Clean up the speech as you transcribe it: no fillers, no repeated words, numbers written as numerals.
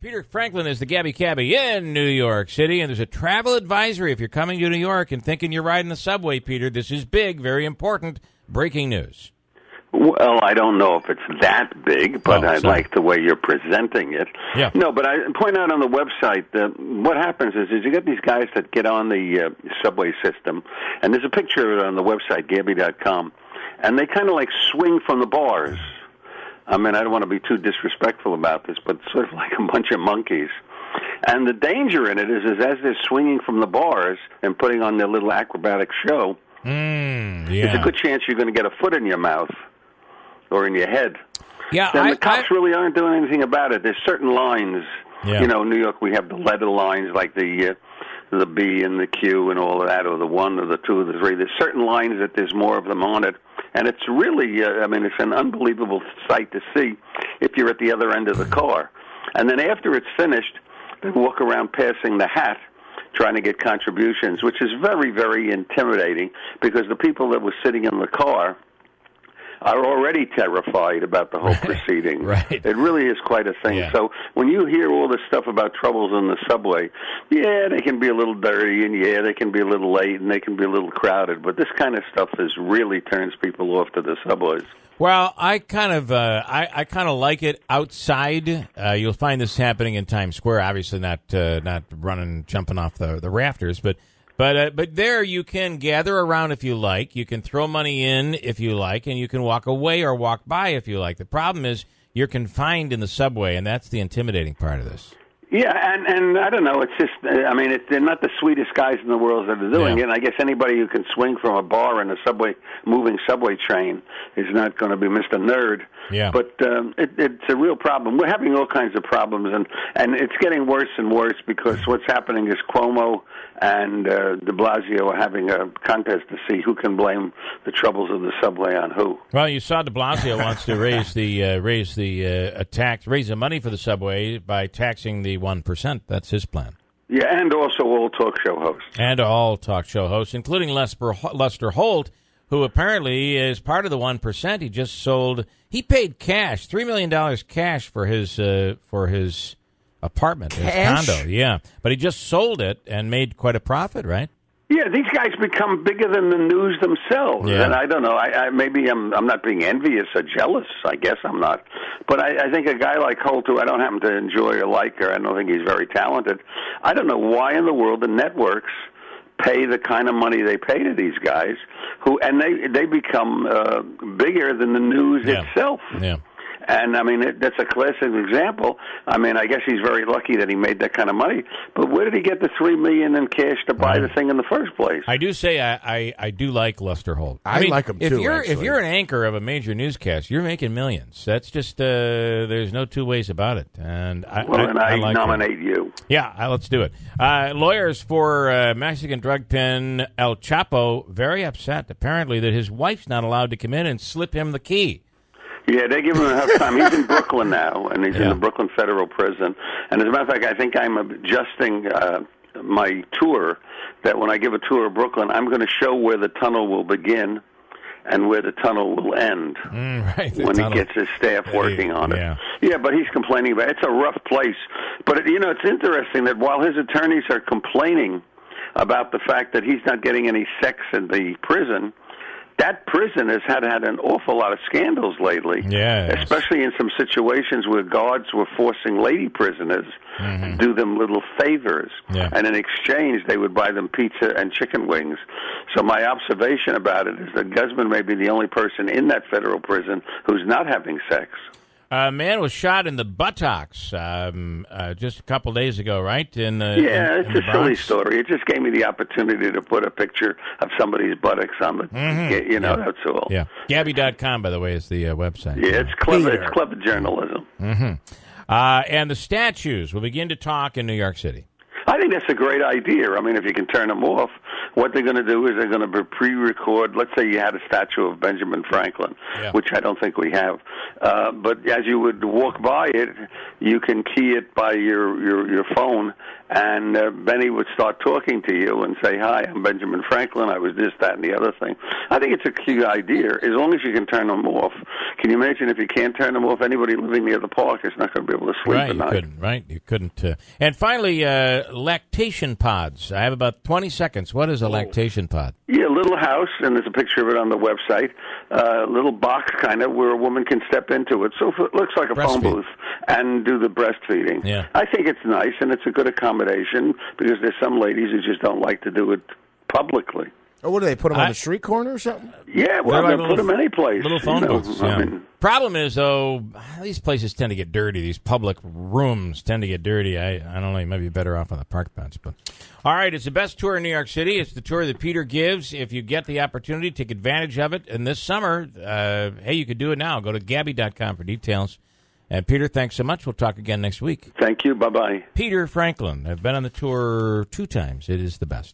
Peter Franklin is the Gabby Cabby in New York City, and there's a travel advisory if you're coming to New York and thinking you're riding the subway, Peter. This is big, very important, breaking news. Well, I don't know if it's that big, but I like the way you're presenting it. Yeah. No, but I point out on the website that what happens is you get these guys that get on the subway system, and there's a picture of it on the website, Gabby.com, and they kind of like swing from the bars. I mean, I don't want to be too disrespectful about this, but sort of like a bunch of monkeys. And the danger in it is as they're swinging from the bars and putting on their little acrobatic show, there's a good chance you're going to get a foot in your mouth or in your head. Yeah, then the cops really aren't doing anything about it. There's certain lines. Yeah. You know, in New York we have the letter lines like the B and the Q and all of that, or the 1 or the 2 or the 3. There's certain lines that there's more of them on it. And it's really, I mean, it's an unbelievable sight to see if you're at the other end of the car. And then after it's finished, they walk around passing the hat, trying to get contributions, which is very, very intimidating because the people that were sitting in the car are already terrified about the whole proceeding. Right. It really is quite a thing. Yeah. So when you hear all this stuff about troubles in the subway, yeah, they can be a little dirty, and yeah, they can be a little late, and they can be a little crowded, but this kind of stuff really turns people off to the subways. Well, I kind of like it outside. You'll find this happening in Times Square. Obviously, not running, jumping off the rafters, but there you can gather around if you like. You can throw money in if you like, and you can walk away or walk by if you like. The problem is you're confined in the subway, and that's the intimidating part of this. Yeah, and I don't know. It's just, I mean, they're not the sweetest guys in the world that are doing it. And I guess anybody who can swing from a bar in a moving subway train is not going to be Mr. Nerd. Yeah. But it's a real problem. We're having all kinds of problems, and it's getting worse and worse because what's happening is Cuomo and de Blasio are having a contest to see who can blame the troubles of the subway on who. Well, you saw de Blasio wants to raise the money for the subway by taxing the 1%. That's his plan. Yeah, and also all talk show hosts. And all talk show hosts, including Lester Holt, who apparently is part of the 1%. He just sold. He paid cash, $3 million cash for his apartment, his condo. Yeah, but he just sold it and made quite a profit, right? Yeah, these guys become bigger than the news themselves, and I don't know. Maybe I'm not being envious or jealous. I guess I'm not, but I think a guy like Holt, who I don't happen to enjoy or like, or I don't think he's very talented. I don't know why in the world the networks pay the kind of money they pay to these guys, and they become bigger than the news itself. Yeah. And, I mean, that's a classic example. I mean, I guess he's very lucky that he made that kind of money. But where did he get the $3 million in cash to buy the thing in the first place? I do say I do like Lester Holt. I mean, like him, too, if you're an anchor of a major newscast, you're making millions. That's just, there's no two ways about it. And I like nominate you. Yeah, let's do it. Lawyers for Mexican drug pen El Chapo very upset, apparently, that his wife's not allowed to come in and slip him the key. Yeah, they give him enough time. He's in Brooklyn now, and he's in the Brooklyn Federal Prison. And as a matter of fact, I think I'm adjusting my tour, that when I give a tour of Brooklyn, I'm going to show where the tunnel will begin and where the tunnel will end when he gets his staff working on it. Yeah, but he's complaining about it. It's a rough place. But, it's interesting that while his attorneys are complaining about the fact that he's not getting any sex in the prison, that prison has had an awful lot of scandals lately, especially in some situations where guards were forcing lady prisoners to do them little favors, and in exchange they would buy them pizza and chicken wings. So my observation about it is that Guzman may be the only person in that federal prison who's not having sex. A man was shot in the buttocks just a couple days ago, right? It's a silly story. It just gave me the opportunity to put a picture of somebody's buttocks on the, that's all. Yeah. Gabby.com, by the way, is the website. Yeah, it's clever. It's clever journalism. And the statues will begin to talk in New York City. I think that's a great idea. I mean, if you can turn them off. what they're going to do is they're going to pre-record. Let's say you had a statue of Benjamin Franklin, which I don't think we have. But as you would walk by it, you can key it by your phone, and Benny would start talking to you and say, "Hi, I'm Benjamin Franklin. I was this, that, and the other thing." I think it's a key idea, as long as you can turn them off. Can you imagine if you can't turn them off? Anybody living near the park is not going to be able to sleep at night. You couldn't. And finally, lactation pods. I have about 20 seconds. What is a lactation pod? Yeah, a little house, and there's a picture of it on the website. A little box, kind of, where a woman can step into it. So it looks like a phone booth and do the breastfeeding. Yeah. I think it's nice, and it's a good accommodation because there's some ladies who just don't like to do it publicly. Oh, what do they put them on the street corner or something? Yeah, well, they put them any place. Little phone booths. Problem is, though, these places tend to get dirty. These public rooms tend to get dirty. I don't know. You might be better off on the park bench. But all right, it's the best tour in New York City. It's the tour that Peter gives. If you get the opportunity, take advantage of it. And this summer, hey, you could do it now. Go to Gabby.com for details. And Peter, thanks so much. We'll talk again next week. Thank you. Bye-bye. Peter Franklin. I've been on the tour 2 times. It is the best.